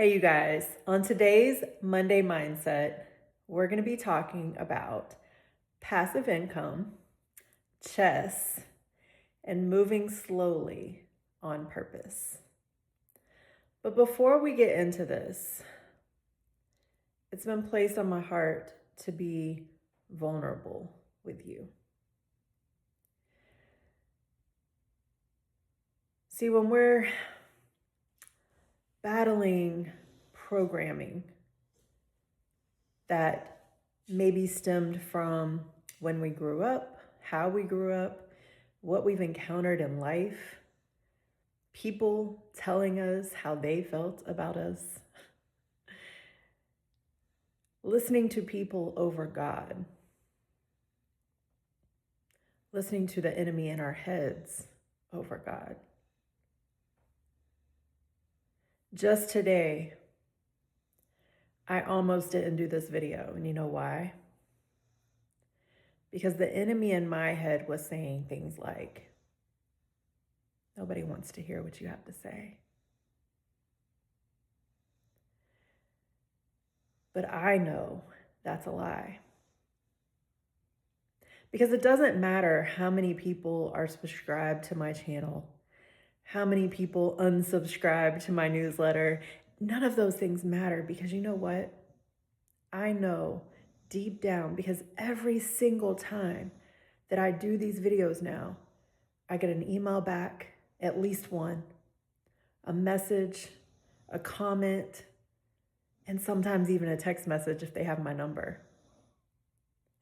Hey, you guys. On today's Monday Mindset, we're going to be talking about passive income, chess, and moving slowly on purpose. But before we get into this, it's been placed on my heart to be vulnerable with you. See, when we're battling programming that maybe stemmed from when we grew up, how we grew up, what we've encountered in life, people telling us how they felt about us, listening to people over God, listening to the enemy in our heads over God. Just today, I almost didn't do this video, and you know why? Because the enemy in my head was saying things like, nobody wants to hear what you have to say. But I know that's a lie. Because it doesn't matter how many people are subscribed to my channel, how many people unsubscribe to my newsletter. None of those things matter because you know what? I know deep down, because every single time that I do these videos now, I get an email back, at least one, a message, a comment, and sometimes even a text message if they have my number,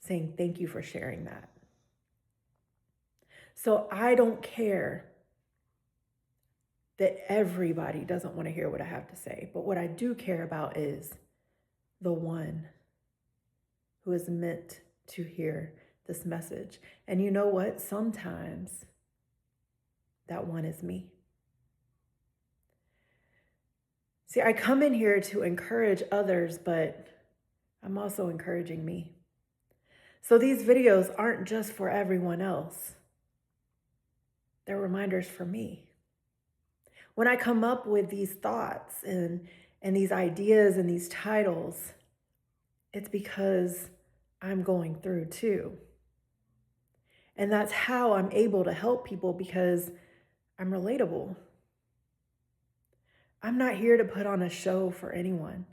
saying thank you for sharing that. So I don't care that everybody doesn't want to hear what I have to say. But what I do care about is the one who is meant to hear this message. And you know what? Sometimes that one is me. See, I come in here to encourage others, but I'm also encouraging me. So these videos aren't just for everyone else. They're reminders for me. When I come up with these thoughts and these ideas and these titles, it's because I'm going through too. And that's how I'm able to help people, because I'm relatable. I'm not here to put on a show for anyone.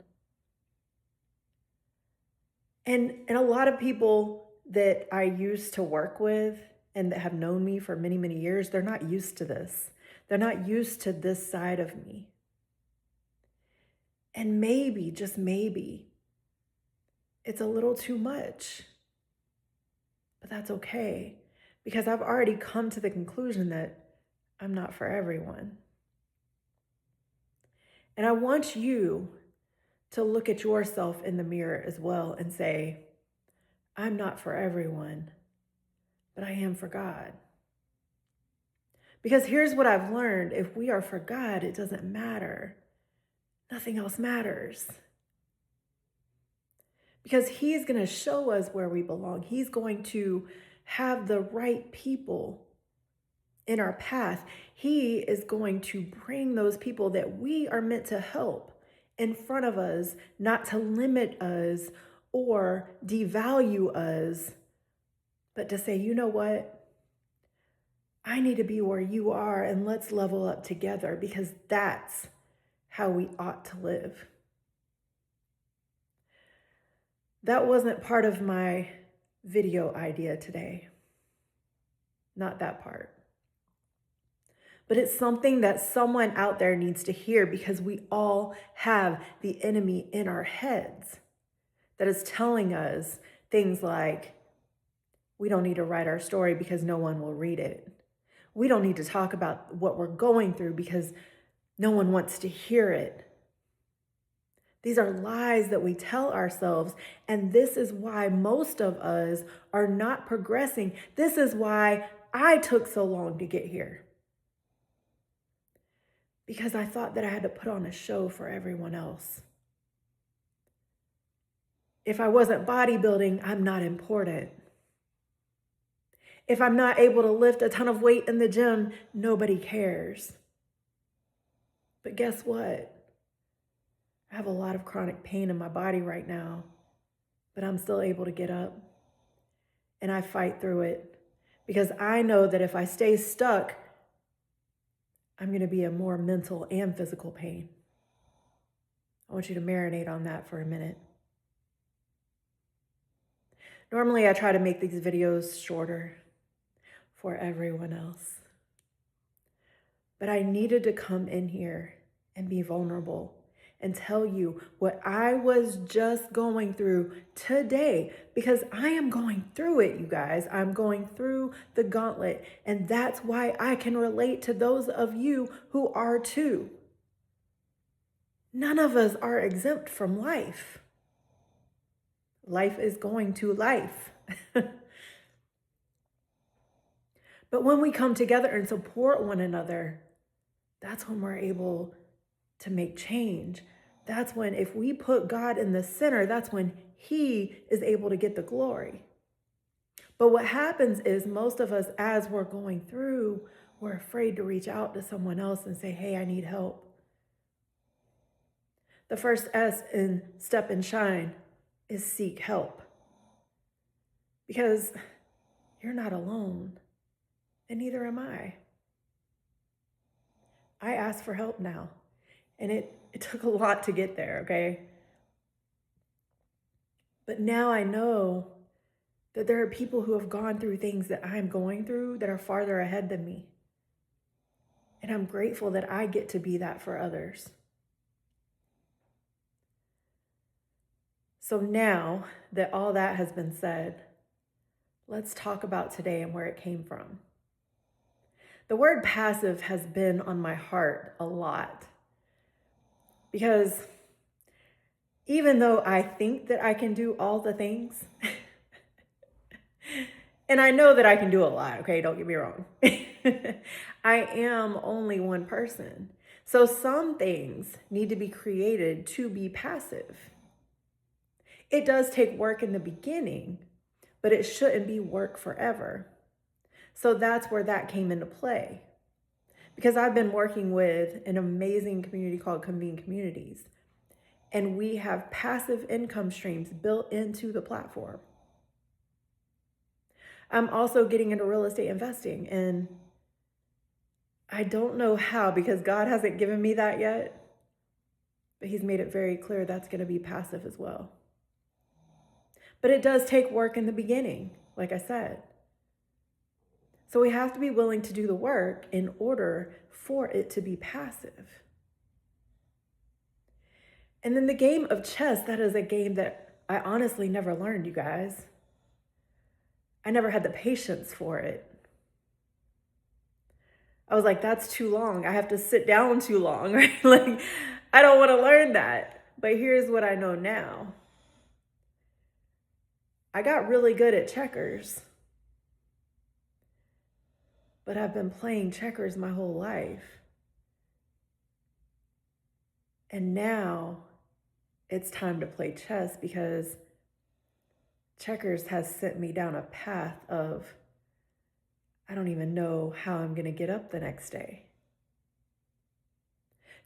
And a lot of people that I used to work with and that have known me for many, many years, they're not used to this. They're not used to this side of me. And maybe, just maybe, it's a little too much. But that's okay, because I've already come to the conclusion that I'm not for everyone. And I want you to look at yourself in the mirror as well and say, I'm not for everyone, but I am for God. Because here's what I've learned. If we are for God, it doesn't matter. Nothing else matters. Because He's going to show us where we belong. He's going to have the right people in our path. He is going to bring those people that we are meant to help in front of us, not to limit us or devalue us, but to say, you know what? I need to be where you are, and let's level up together, because that's how we ought to live. That wasn't part of my video idea today. Not that part. But it's something that someone out there needs to hear, because we all have the enemy in our heads that is telling us things like, we don't need to write our story because no one will read it. We don't need to talk about what we're going through because no one wants to hear it. These are lies that we tell ourselves, and this is why most of us are not progressing. This is why I took so long to get here. Because I thought that I had to put on a show for everyone else. If I wasn't bodybuilding, I'm not important. If I'm not able to lift a ton of weight in the gym, nobody cares. But guess what? I have a lot of chronic pain in my body right now, but I'm still able to get up and I fight through it because I know that if I stay stuck, I'm going to be in more mental and physical pain. I want you to marinate on that for a minute. Normally, I try to make these videos shorter for everyone else, but I needed to come in here and be vulnerable and tell you what I was just going through today, because I am going through it, you guys. I'm going through the gauntlet, and that's why I can relate to those of you who are too. None of us are exempt from life. Life is going to life. But when we come together and support one another, that's when we're able to make change. That's when, if we put God in the center, that's when He is able to get the glory. But what happens is most of us, as we're going through, we're afraid to reach out to someone else and say, hey, I need help. The first S in Step and Shine is seek help. Because you're not alone, and neither am I. I ask for help now, and it took a lot to get there, okay? But now I know that there are people who have gone through things that I'm going through that are farther ahead than me. And I'm grateful that I get to be that for others. So now that all that has been said, let's talk about today and where it came from. The word passive has been on my heart a lot because even though I think that I can do all the things, and I know that I can do a lot, okay, don't get me wrong. I am only one person. So some things need to be created to be passive. It does take work in the beginning, but it shouldn't be work forever. So that's where that came into play. Because I've been working with an amazing community called Convene Communities, and we have passive income streams built into the platform. I'm also getting into real estate investing, and I don't know how because God hasn't given me that yet, but He's made it very clear that's going to be passive as well. But it does take work in the beginning, like I said. So we have to be willing to do the work in order for it to be passive. And then the game of chess, that is a game that I honestly never learned, you guys. I never had the patience for it. I was like, that's too long. I have to sit down too long, right? Like, I don't want to learn that. But here's what I know now. I got really good at checkers, but I've been playing checkers my whole life. And now it's time to play chess because checkers has sent me down a path of, I don't even know how I'm going to get up the next day.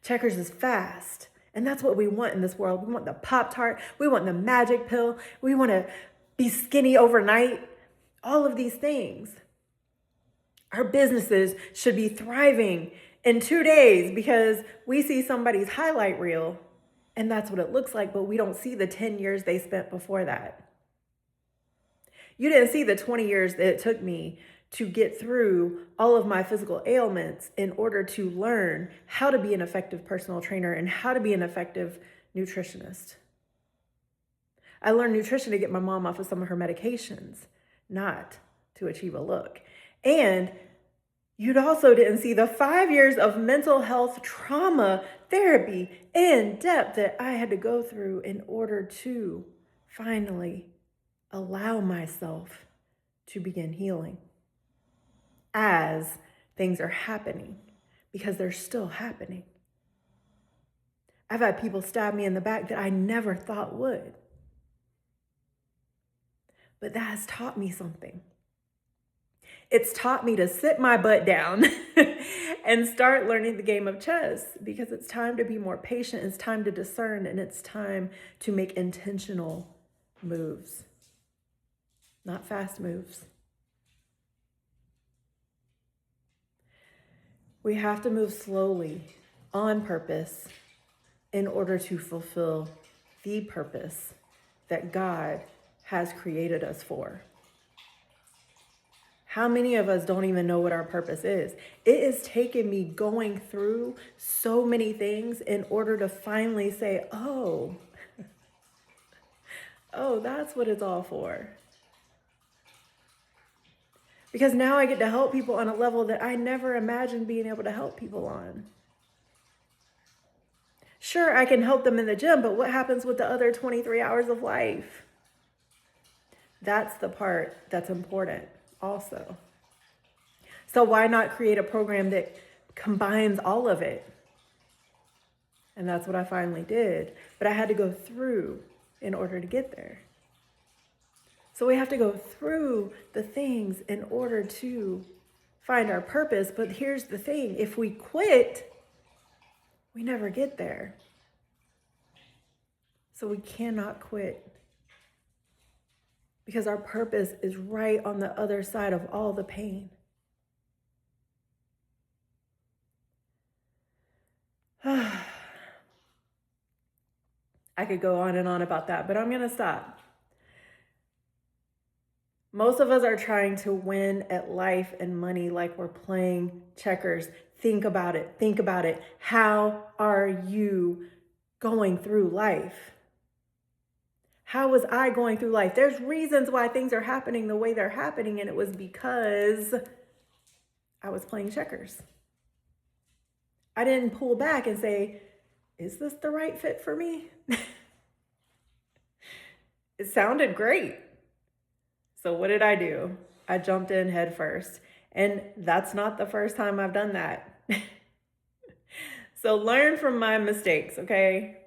Checkers is fast, and that's what we want in this world. We want the Pop-Tart, we want the magic pill, we want to be skinny overnight, all of these things. Our businesses should be thriving in 2 days because we see somebody's highlight reel and that's what it looks like, but we don't see the 10 years they spent before that. You didn't see the 20 years that it took me to get through all of my physical ailments in order to learn how to be an effective personal trainer and how to be an effective nutritionist. I learned nutrition to get my mom off of some of her medications, not to achieve a look. And you also didn't see the 5 years of mental health trauma therapy in depth that I had to go through in order to finally allow myself to begin healing as things are happening, because they're still happening. I've had people stab me in the back that I never thought would. But that has taught me something. It's taught me to sit my butt down and start learning the game of chess, because it's time to be more patient, it's time to discern, and it's time to make intentional moves, not fast moves. We have to move slowly on purpose in order to fulfill the purpose that God has created us for. How many of us don't even know what our purpose is? It has taken me going through so many things in order to finally say, oh, that's what it's all for. Because now I get to help people on a level that I never imagined being able to help people on. Sure, I can help them in the gym, but what happens with the other 23 hours of life? That's the part that's important also. So why not create a program that combines all of it? And that's what I finally did. But I had to go through in order to get there. So we have to go through the things in order to find our purpose. But here's the thing, if we quit, we never get there. So we cannot quit, because our purpose is right on the other side of all the pain. I could go on and on about that, but I'm going to stop. Most of us are trying to win at life and money like we're playing checkers. Think about it. Think about it. How are you going through life? How was I going through life? There's reasons why things are happening the way they're happening, and it was because I was playing checkers. I didn't pull back and say, is this the right fit for me? It sounded great. So what did I do? I jumped in head first. And that's not the first time I've done that. So learn from my mistakes, okay?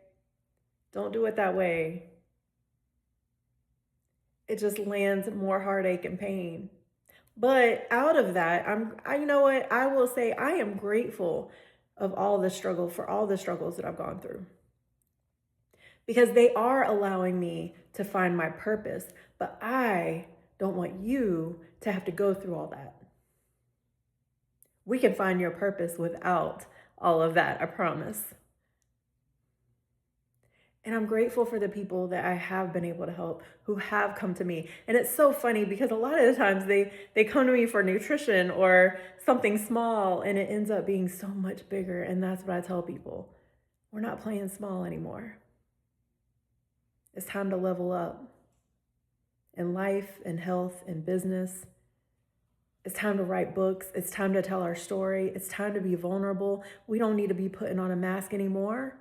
Don't do it that way. It just lands more heartache and pain. But out of that, you know what? I will say I am grateful of all the struggle, for all the struggles that I've gone through, because they are allowing me to find my purpose. But I don't want you to have to go through all that. We can find your purpose without all of that, I promise. And I'm grateful for the people that I have been able to help, who have come to me. And it's so funny because a lot of the times they come to me for nutrition or something small, and it ends up being so much bigger. And that's what I tell people. We're not playing small anymore. It's time to level up in life and health and business. It's time to write books. It's time to tell our story. It's time to be vulnerable. We don't need to be putting on a mask anymore.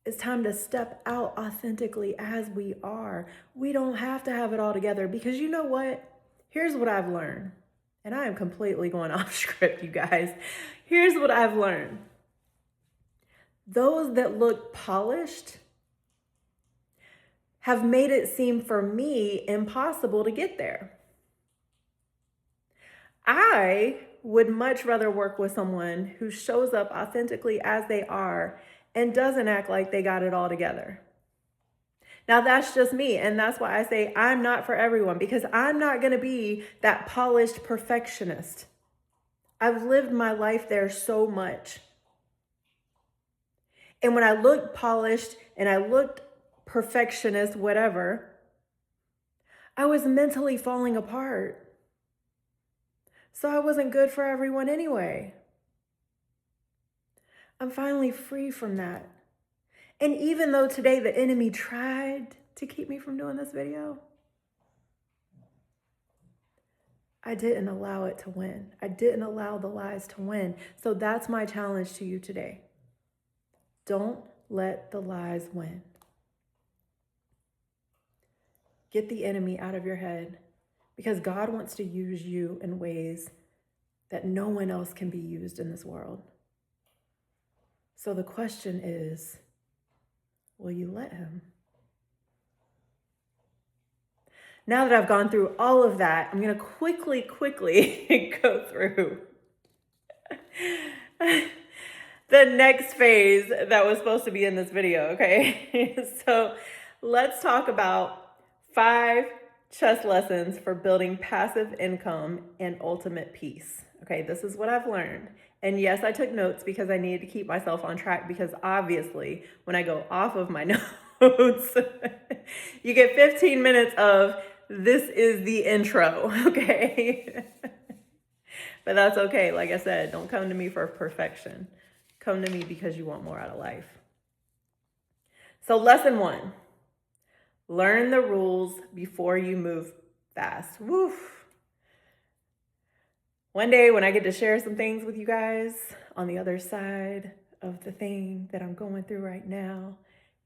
It's time to step out authentically as we are. We don't have to have it all together, because you know what? Here's what I've learned. And I am completely going off script, you guys. Here's what I've learned. Those that look polished have made it seem for me impossible to get there. I would much rather work with someone who shows up authentically as they are and doesn't act like they got it all together. Now, that's just me. And that's why I say I'm not for everyone, because I'm not going to be that polished perfectionist. I've lived my life there so much. And when I looked polished and I looked perfectionist, whatever, I was mentally falling apart. So I wasn't good for everyone anyway. I'm finally free from that. And even though today the enemy tried to keep me from doing this video, I didn't allow it to win. I didn't allow the lies to win. So that's my challenge to you today. Don't let the lies win. Get the enemy out of your head, because God wants to use you in ways that no one else can be used in this world. So the question is, will you let him? now that I've gone through all of that, I'm going to quickly go through the next phase that was supposed to be in this video, okay? So let's talk about 5 chess lessons for building passive income and ultimate peace. Okay, this is what I've learned. And yes, I took notes because I needed to keep myself on track, because obviously when I go off of my notes, you get 15 minutes of this is the intro, okay? But that's okay. Like I said, don't come to me for perfection. Come to me because you want more out of life. So lesson 1, learn the rules before you move fast. Woof. One day when I get to share some things with you guys on the other side of the thing that I'm going through right now,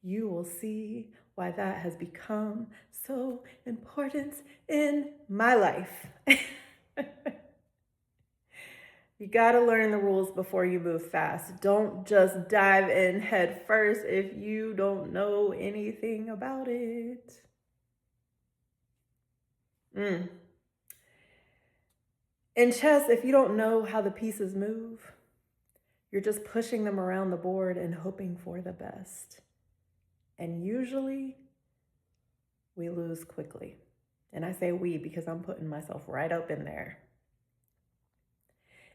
you will see why that has become so important in my life. You got to learn the rules before you move fast. Don't just dive in head first if you don't know anything about it. In chess, if you don't know how the pieces move, you're just pushing them around the board and hoping for the best. And usually, we lose quickly. And I say we because I'm putting myself right up in there.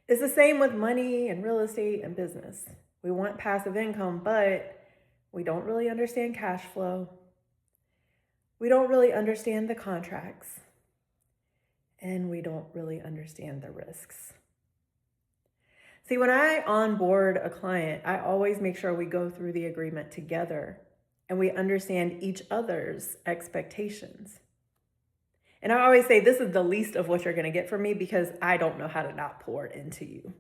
It's the same with money and real estate and business. We want passive income, but we don't really understand cash flow. We don't really understand the contracts. And we don't really understand the risks. See, when I onboard a client, I always make sure we go through the agreement together and we understand each other's expectations. And I always say this is the least of what you're going to get from me because I don't know how to not pour it into you.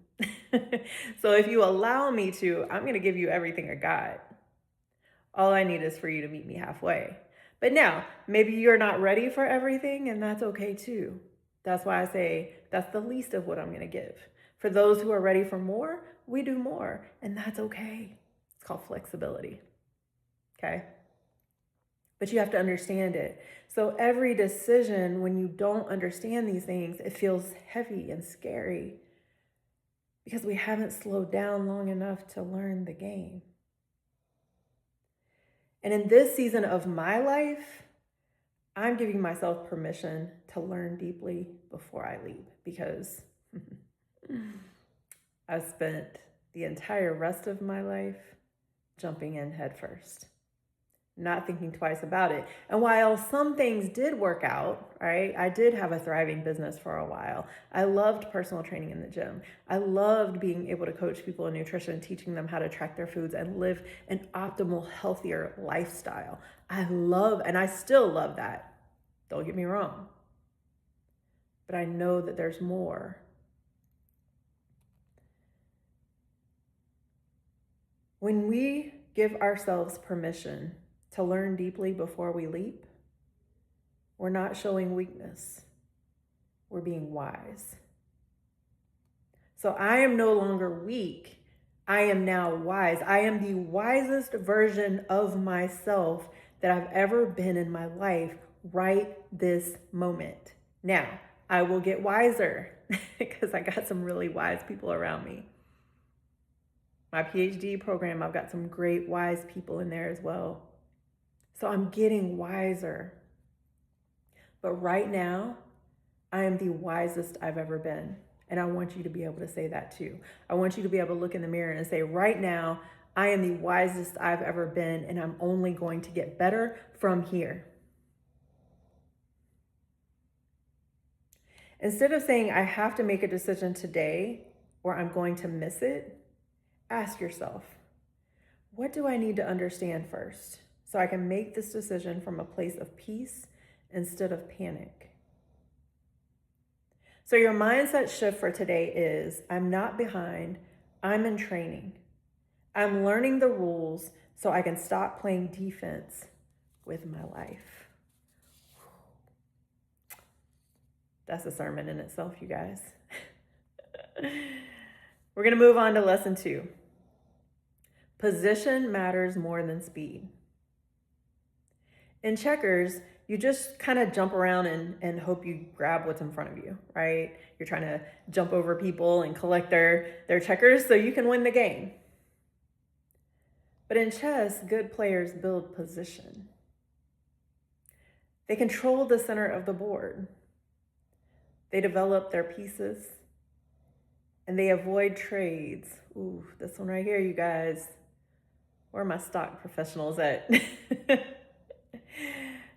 So if you allow me to, I'm going to give you everything I got. All I need is for you to meet me halfway. But now, maybe you're not ready for everything, and that's okay too. That's why I say that's the least of what I'm going to give. For those who are ready for more, we do more, and that's okay. It's called flexibility. Okay? But you have to understand it. So every decision, when you don't understand these things, it feels heavy and scary because we haven't slowed down long enough to learn the game. And in this season of my life, I'm giving myself permission to learn deeply before I leap because I've spent the entire rest of my life jumping in head first, not thinking twice about it. And while some things did work out, right? I did have a thriving business for a while. I loved personal training in the gym. I loved being able to coach people in nutrition, teaching them how to track their foods and live an optimal, healthier lifestyle. I love, and I still love that. Don't get me wrong. But I know that there's more. When we give ourselves permission to learn deeply before we leap, we're not showing weakness. We're being wise. So I am no longer weak. I am now wise. I am the wisest version of myself that I've ever been in my life right this moment. Now, I will get wiser because I got some really wise people around me. My PhD program, I've got some great wise people in there as well. So I'm getting wiser. But right now, I am the wisest I've ever been. And I want you to be able to say that too. I want you to be able to look in the mirror and say, right now, I am the wisest I've ever been, and I'm only going to get better from here. Instead of saying, I have to make a decision today or I'm going to miss it, ask yourself, what do I need to understand first so I can make this decision from a place of peace instead of panic? So your mindset shift for today is, I'm not behind, I'm in training. I'm learning the rules so I can stop playing defense with my life. That's a sermon in itself, you guys. We're going to move on to lesson 2. Position matters more than speed. In checkers, you just kind of jump around and hope you grab what's in front of you, right? You're trying to jump over people and collect their checkers so you can win the game. But in chess, good players build position. They control the center of the board. They develop their pieces and they avoid trades. Ooh, this one right here, you guys. Where are my stock professionals at?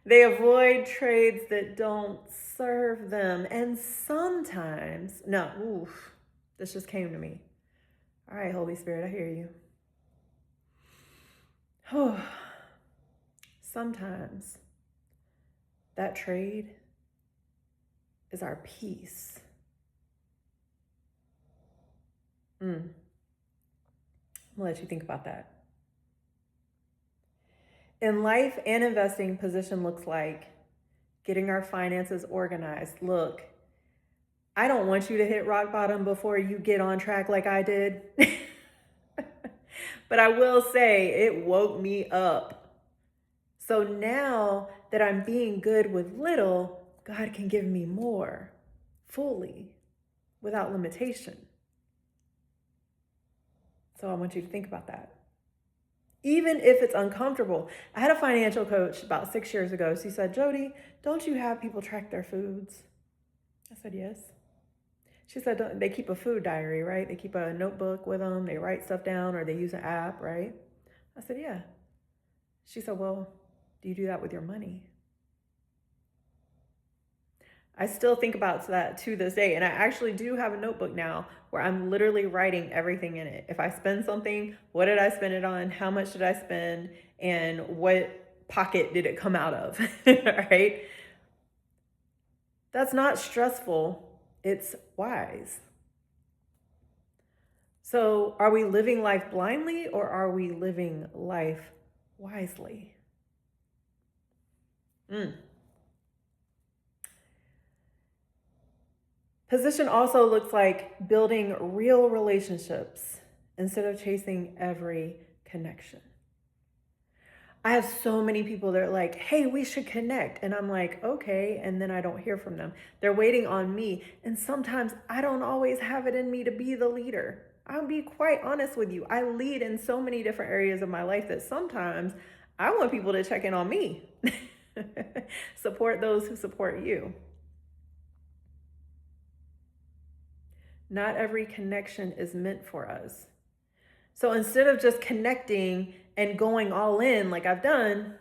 They avoid trades that don't serve them. And sometimes, no, oof, this just came to me. All right, Holy Spirit, I hear you. Sometimes that trade is our peace. I'm gonna let you think about that. In life and investing, position looks like getting our finances organized. Look, I don't want you to hit rock bottom before you get on track like I did. But I will say it woke me up. So now that I'm being good with little, God can give me more fully without limitation. So I want you to think about that. Even if it's uncomfortable. I had a financial coach about 6 years ago. She said, Jody, don't you have people track their foods? I said, yes. She said, they keep a food diary, right? They keep a notebook with them. They write stuff down or they use an app, right? I said, yeah. She said, well, do you do that with your money? I still think about that to this day. And I actually do have a notebook now where I'm literally writing everything in it. If I spend something, what did I spend it on? How much did I spend? And what pocket did it come out of? Right? That's not stressful. It's wise. So are we living life blindly or are we living life wisely? Position also looks like building real relationships instead of chasing every connection. I have so many people that are like, hey, we should connect. And I'm like, okay. And then I don't hear from them. They're waiting on me. And sometimes I don't always have it in me to be the leader. I'll be quite honest with you. I lead in so many different areas of my life that sometimes I want people to check in on me. Support those who support you. Not every connection is meant for us. So instead of just connecting and going all in like I've done,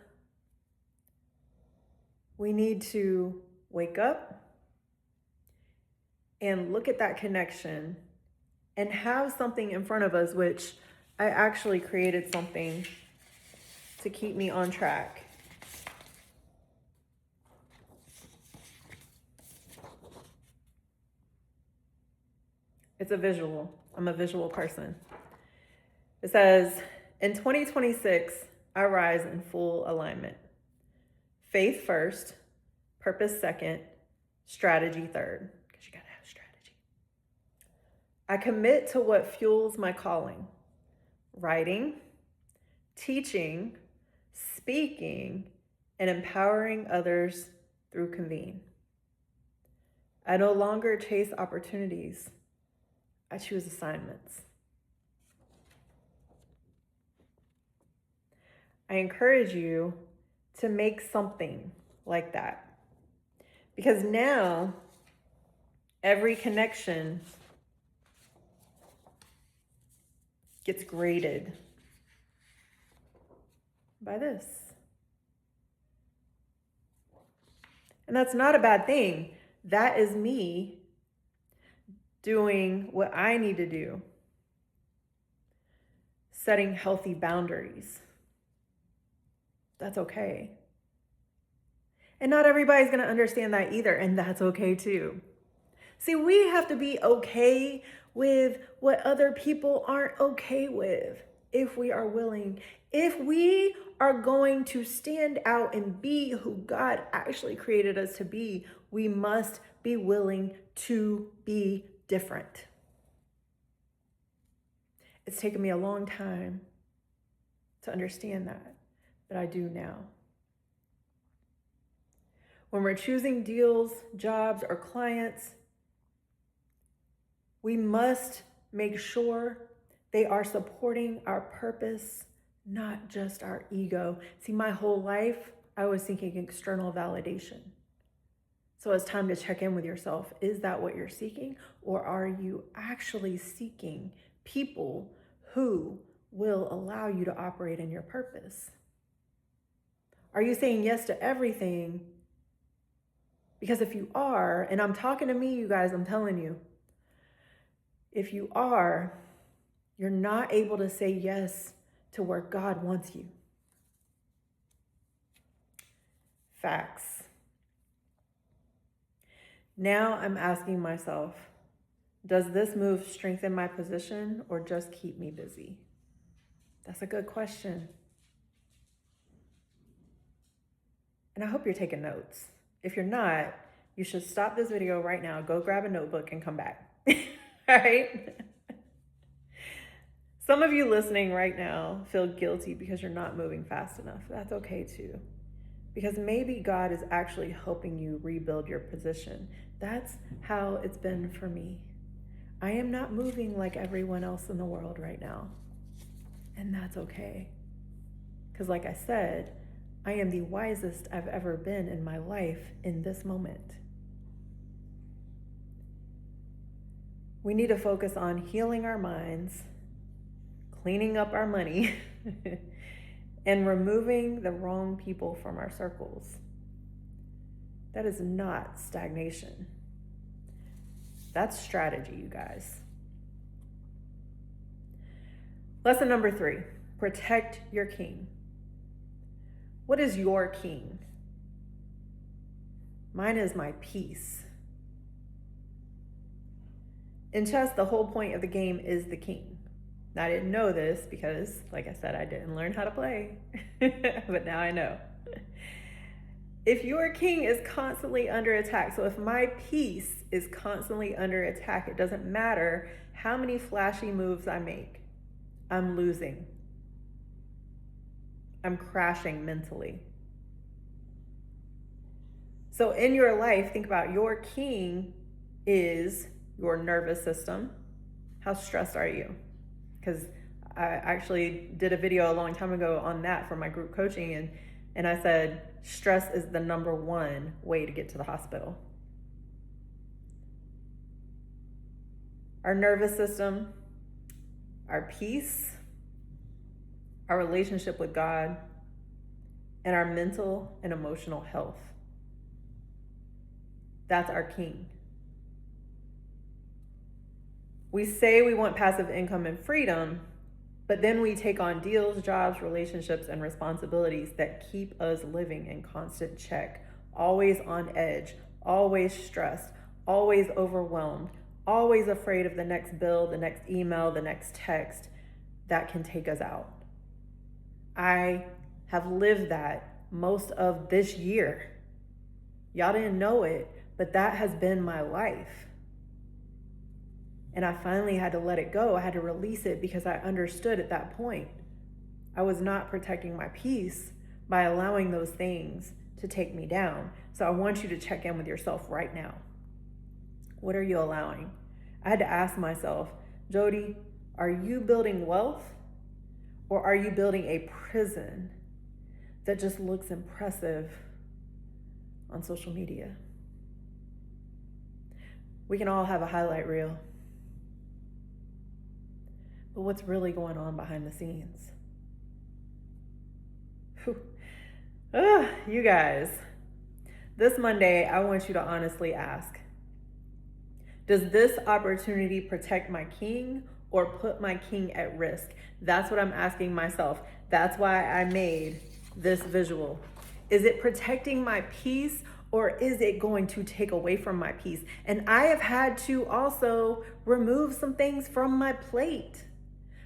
we need to wake up and look at that connection and have something in front of us, which I actually created something to keep me on track. It's a visual. I'm a visual person. It says, in 2026, I rise in full alignment. Faith first, purpose second, strategy third, because you got to have strategy. I commit to what fuels my calling: writing, teaching, speaking, and empowering others through Convene. I no longer chase opportunities. I choose assignments. I encourage you to make something like that, because now every connection gets graded by this. And that's not a bad thing. That is me doing what I need to do, setting healthy boundaries. That's okay. And not everybody's going to understand that either, and that's okay too. See, we have to be okay with what other people aren't okay with if we are willing. If we are going to stand out and be who God actually created us to be, we must be willing to be different. It's taken me a long time to understand that, but I do now. When we're choosing deals, jobs, or clients, we must make sure they are supporting our purpose, not just our ego. See, my whole life, I was seeking external validation. So it's time to check in with yourself. Is that what you're seeking? Or are you actually seeking people who will allow you to operate in your purpose? Are you saying yes to everything? Because if you are, and I'm talking to me, you guys, I'm telling you, if you are, you're not able to say yes to where God wants you. Facts. Now I'm asking myself, does this move strengthen my position or just keep me busy? That's a good question. And I hope you're taking notes. If you're not, you should stop this video right now, go grab a notebook and come back. All right? Some of you listening right now feel guilty because you're not moving fast enough. That's okay too. Because maybe God is actually helping you rebuild your position. That's how it's been for me. I am not moving like everyone else in the world right now. And that's okay. Because like I said, I am the wisest I've ever been in my life in this moment. We need to focus on healing our minds, cleaning up our money, and removing the wrong people from our circles. That is not stagnation. That's strategy, you guys. Lesson number 3, protect your king. What is your king? Mine is my peace. In chess, the whole point of the game is the king. Now, I didn't know this because, like I said, I didn't learn how to play, but now I know. If your king is constantly under attack, so if my piece is constantly under attack, it doesn't matter how many flashy moves I make, I'm losing. I'm crashing mentally. So in your life, think about your king is your nervous system. How stressed are you? Because I actually did a video a long time ago on that for my group coaching, and I said, stress is the number one way to get to the hospital. Our nervous system, our peace, our relationship with God, and our mental and emotional health. That's our king. We say we want passive income and freedom, but then we take on deals, jobs, relationships, and responsibilities that keep us living in constant check, always on edge, always stressed, always overwhelmed, always afraid of the next bill, the next email, the next text that can take us out. I have lived that most of this year. Y'all didn't know it, but that has been my life. And I finally had to let it go. I had to release it because I understood at that point I was not protecting my peace by allowing those things to take me down. So I want you to check in with yourself right now. What are you allowing? I had to ask myself, Jody, are you building wealth or are you building a prison that just looks impressive on social media? We can all have a highlight reel. But what's really going on behind the scenes? You guys, this Monday, I want you to honestly ask, does this opportunity protect my king or put my king at risk? That's what I'm asking myself. That's why I made this visual. Is it protecting my peace or is it going to take away from my peace? And I have had to also remove some things from my plate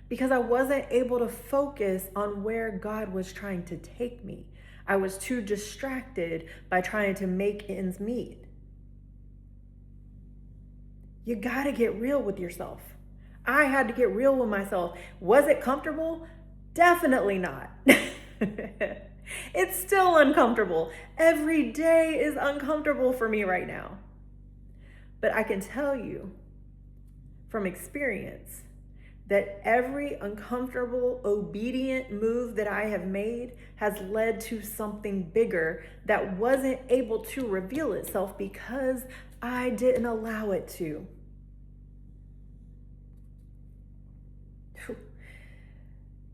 because I wasn't able to focus on where God was trying to take me. I was too distracted by trying to make ends meet. You gotta get real with yourself. I had to get real with myself. Was it comfortable? Definitely not. It's still uncomfortable. Every day is uncomfortable for me right now. But I can tell you from experience that every uncomfortable, obedient move that I have made has led to something bigger that wasn't able to reveal itself because I didn't allow it to.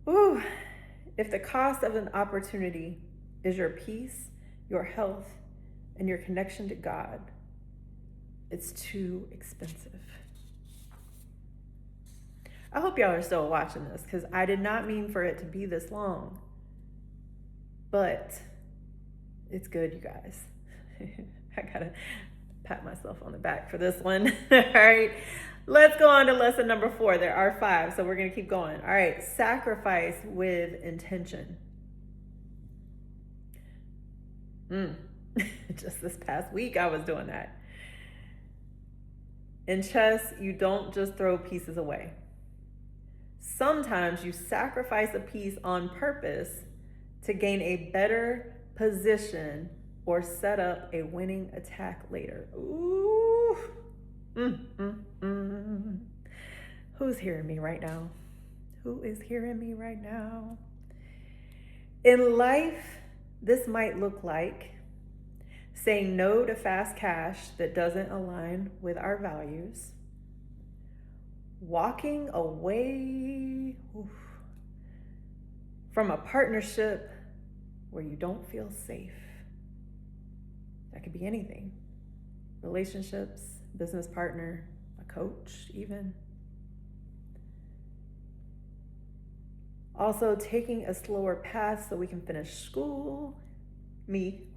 Ooh. If the cost of an opportunity is your peace, your health, and your connection to God, it's too expensive. I hope y'all are still watching this because I did not mean for it to be this long. But it's good, you guys. I gotta pat myself on the back for this one. All right, let's go on to lesson number 4. There are 5, so we're gonna keep going. All right, sacrifice with intention. Just this past week, I was doing that. In chess, you don't just throw pieces away. Sometimes you sacrifice a piece on purpose to gain a better position or set up a winning attack later. Ooh. Who's hearing me right now? Who is hearing me right now? In life, this might look like saying no to fast cash that doesn't align with our values, walking away from a partnership where you don't feel safe. That could be anything. Relationships, business partner, a coach even. Also taking a slower path so we can finish school. Me.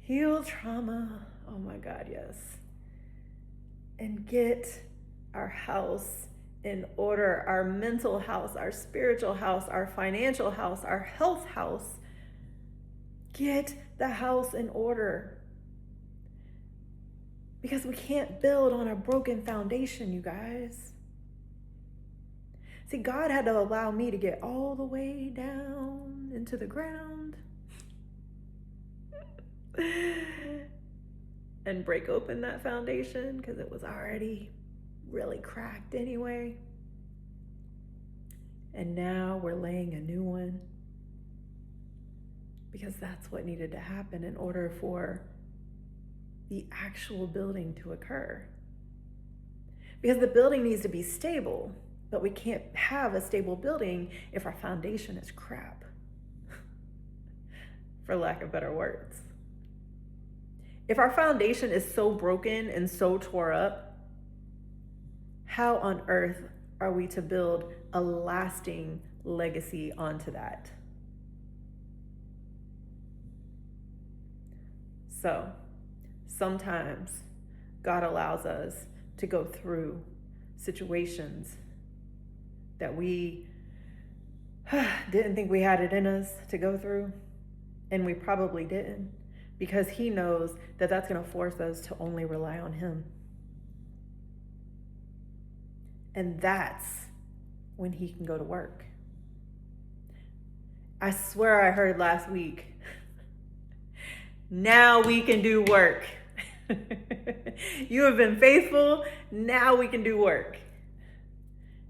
Heal trauma. Oh my God, yes. And get our house in order, our mental house, our spiritual house, our financial house, our health house. Get the house in order. Because we can't build on a broken foundation, you guys. See, God had to allow me to get all the way down into the ground and break open that foundation because it was already really cracked anyway. And now we're laying a new one because that's what needed to happen in order for the actual building to occur. Because the building needs to be stable, but we can't have a stable building if our foundation is crap, for lack of better words. If our foundation is so broken and so tore up, how on earth are we to build a lasting legacy onto that? So, sometimes God allows us to go through situations that we didn't think we had it in us to go through, and we probably didn't, because He knows that that's going to force us to only rely on Him. And that's when He can go to work. I swear I heard last week, now we can do work. You have been faithful, now we can do work.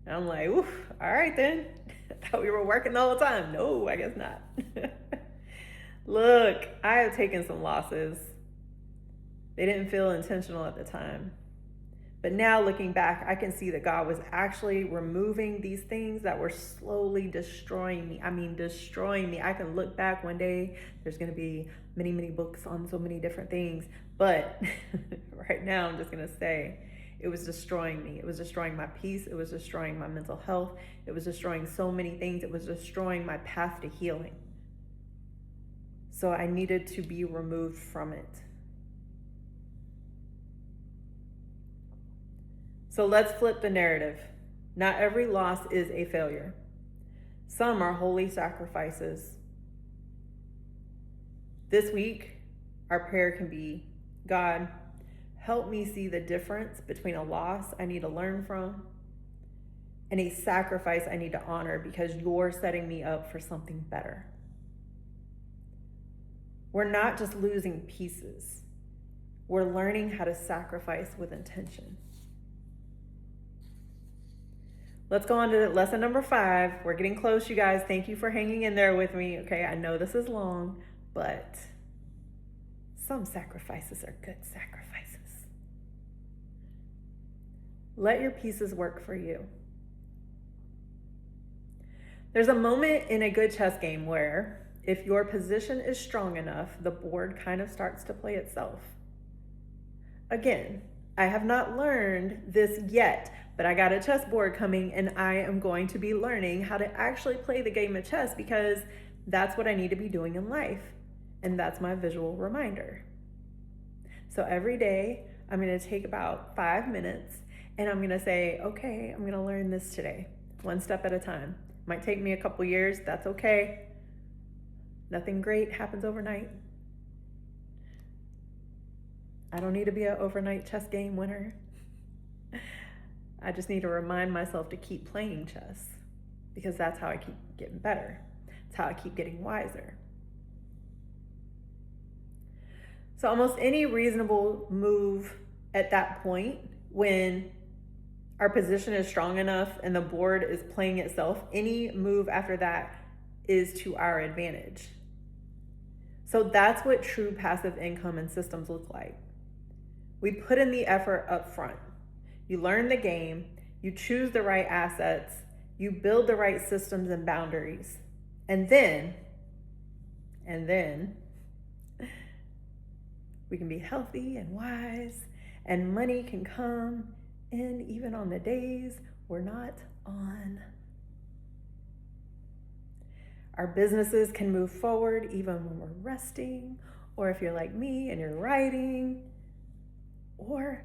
And I'm like, oof, all right then. I thought we were working all the time. No, I guess not. Look, I have taken some losses. They didn't feel intentional at the time. But now looking back, I can see that God was actually removing these things that were slowly destroying me. I mean, destroying me. I can look back one day, there's going to be many, many books on so many different things. But right now, I'm just going to say, it was destroying me. It was destroying my peace. It was destroying my mental health. It was destroying so many things. It was destroying my path to healing. So I needed to be removed from it. So let's flip the narrative. Not every loss is a failure. Some are holy sacrifices. This week, our prayer can be, God, help me see the difference between a loss I need to learn from and a sacrifice I need to honor because you're setting me up for something better. We're not just losing pieces. We're learning how to sacrifice with intention. Let's go on to lesson number 5. We're getting close, you guys. Thank you for hanging in there with me. Okay, I know this is long, but some sacrifices are good sacrifices. Let your pieces work for you. There's a moment in a good chess game where if your position is strong enough, the board kind of starts to play itself. Again, I have not learned this yet, but I got a chessboard coming and I am going to be learning how to actually play the game of chess because that's what I need to be doing in life. And that's my visual reminder. So every day I'm going to take about 5 minutes and I'm going to say, okay, I'm going to learn this today, one step at a time. Might take me a couple years. That's okay. Nothing great happens overnight. I don't need to be an overnight chess game winner. I just need to remind myself to keep playing chess because that's how I keep getting better. It's how I keep getting wiser. So almost any reasonable move at that point, when our position is strong enough and the board is playing itself, any move after that is to our advantage. So that's what true passive income and systems look like. We put in the effort up front. You learn the game, you choose the right assets, you build the right systems and boundaries. And then we can be healthy and wise, and money can come in even on the days we're not on. Our businesses can move forward even when we're resting, or if you're like me and you're writing, or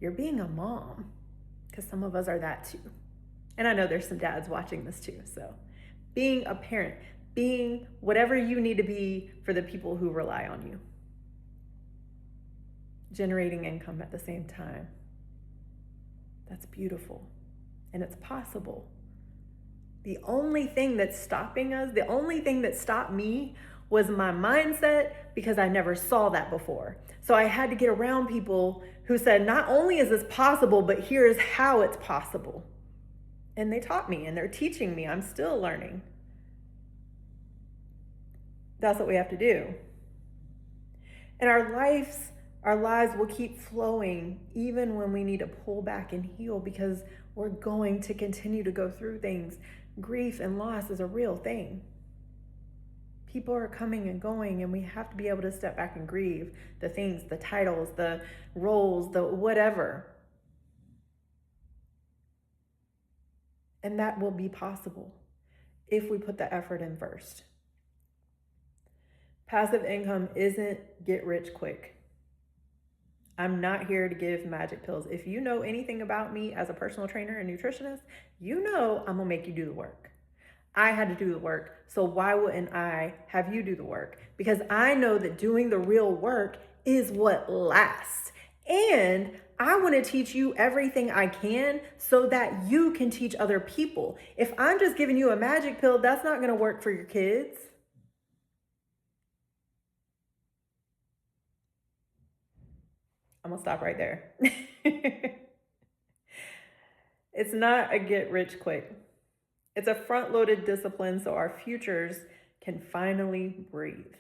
you're being a mom, because some of us are that too. And I know there's some dads watching this too. So being a parent, being whatever you need to be for the people who rely on you. Generating income at the same time. That's beautiful. And it's possible. The only thing that's stopping us, the only thing that stopped me was my mindset, because I never saw that before. So I had to get around people who said, not only is this possible, but here's how it's possible. And they taught me and they're teaching me. I'm still learning. That's what we have to do. And our lives will keep flowing even when we need to pull back and heal, because we're going to continue to go through things. Grief and loss is a real thing. People are coming and going, and we have to be able to step back and grieve the things, the titles, the roles, the whatever. And that will be possible if we put the effort in first. Passive income isn't get rich quick. I'm not here to give magic pills. If you know anything about me as a personal trainer and nutritionist, you know I'm gonna make you do the work. I had to do the work, so why wouldn't I have you do the work? Because I know that doing the real work is what lasts. And I want to teach you everything I can so that you can teach other people. If I'm just giving you a magic pill, that's not going to work for your kids. I'm going to stop right there. It's not a get rich quick. It's a front-loaded discipline so our futures can finally breathe.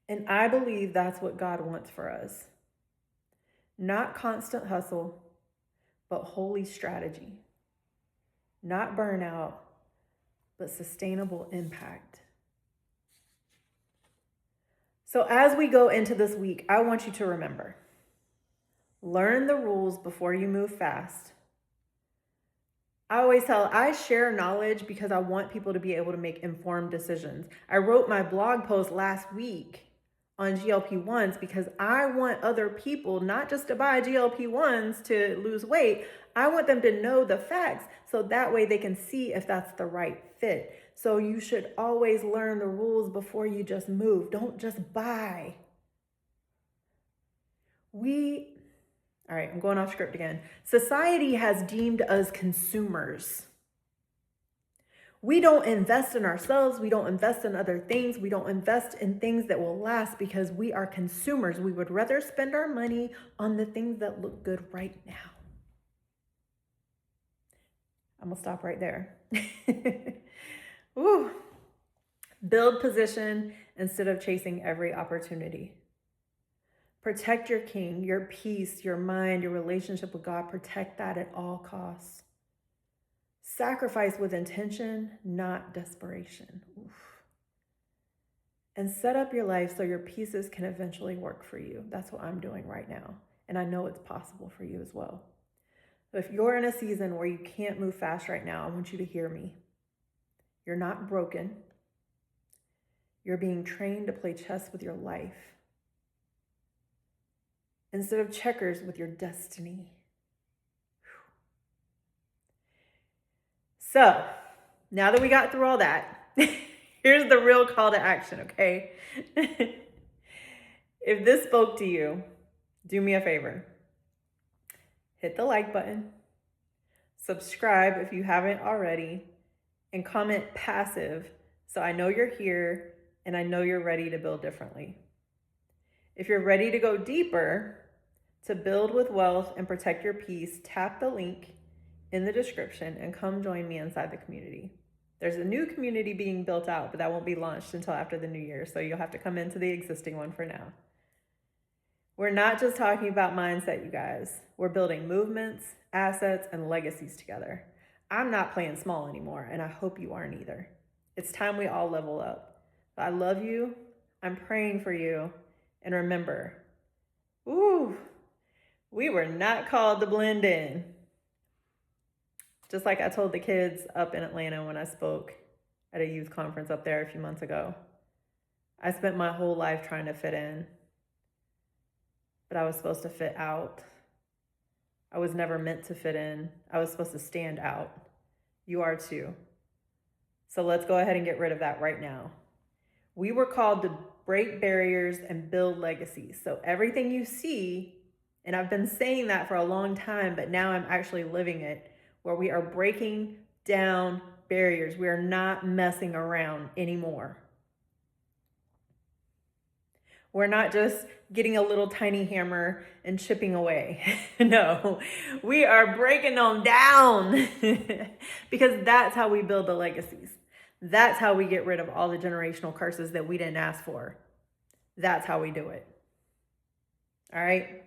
And I believe that's what God wants for us. Not constant hustle, but holy strategy. Not burnout, but sustainable impact. So as we go into this week, I want you to remember, learn the rules before you move fast. I share knowledge because I want people to be able to make informed decisions. I wrote my blog post last week on GLP-1s because I want other people not just to buy GLP-1s to lose weight. I want them to know the facts so that way they can see if that's the right fit. So you should always learn the rules before you just move. Don't just buy. All right, I'm going off script again. Society has deemed us consumers. We don't invest in ourselves. We don't invest in other things. We don't invest in things that will last because we are consumers. We would rather spend our money on the things that look good right now. I'm going to stop right there. Ooh. Build position instead of chasing every opportunity. Protect your king, your peace, your mind, your relationship with God. Protect that at all costs. Sacrifice with intention, not desperation. Oof. And set up your life so your pieces can eventually work for you. That's what I'm doing right now. And I know it's possible for you as well. If you're in a season where you can't move fast right now, I want you to hear me. You're not broken. You're being trained to play chess with your life instead of checkers with your destiny. So, now that we got through all that, here's the real call to action, okay? If this spoke to you, do me a favor. Hit the like button, subscribe if you haven't already, and comment passive so I know you're here and I know you're ready to build differently. If you're ready to go deeper, to build with wealth and protect your peace, tap the link in the description and come join me inside the community. There's a new community being built out, but that won't be launched until after the new year, so you'll have to come into the existing one for now. We're not just talking about mindset, you guys. We're building movements, assets, and legacies together. I'm not playing small anymore, and I hope you aren't either. It's time we all level up. I love you. I'm praying for you. And remember, we were not called to blend in. Just like I told the kids up in Atlanta when I spoke at a youth conference up there a few months ago. I spent my whole life trying to fit in, but I was supposed to fit out. I was never meant to fit in. I was supposed to stand out. You are too. So let's go ahead and get rid of that right now. We were called to break barriers and build legacies. So everything you see, and I've been saying that for a long time, but now I'm actually living it, where we are breaking down barriers. We are not messing around anymore. We're not just getting a little tiny hammer and chipping away. No, we are breaking them down because that's how we build the legacies. That's how we get rid of all the generational curses that we didn't ask for. That's how we do it. All right.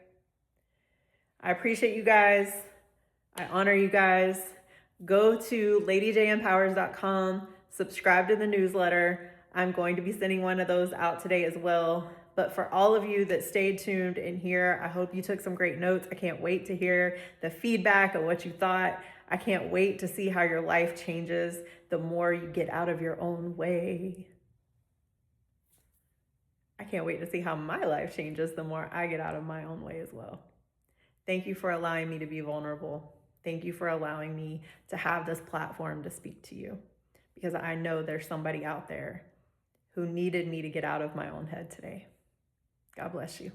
I appreciate you guys. I honor you guys. Go to ladyjempowers.com, subscribe to the newsletter. I'm going to be sending one of those out today as well. But for all of you that stayed tuned in here, I hope you took some great notes. I can't wait to hear the feedback of what you thought. I can't wait to see how your life changes the more you get out of your own way. I can't wait to see how my life changes the more I get out of my own way as well. Thank you for allowing me to be vulnerable. Thank you for allowing me to have this platform to speak to you, because I know there's somebody out there who needed me to get out of my own head today. God bless you.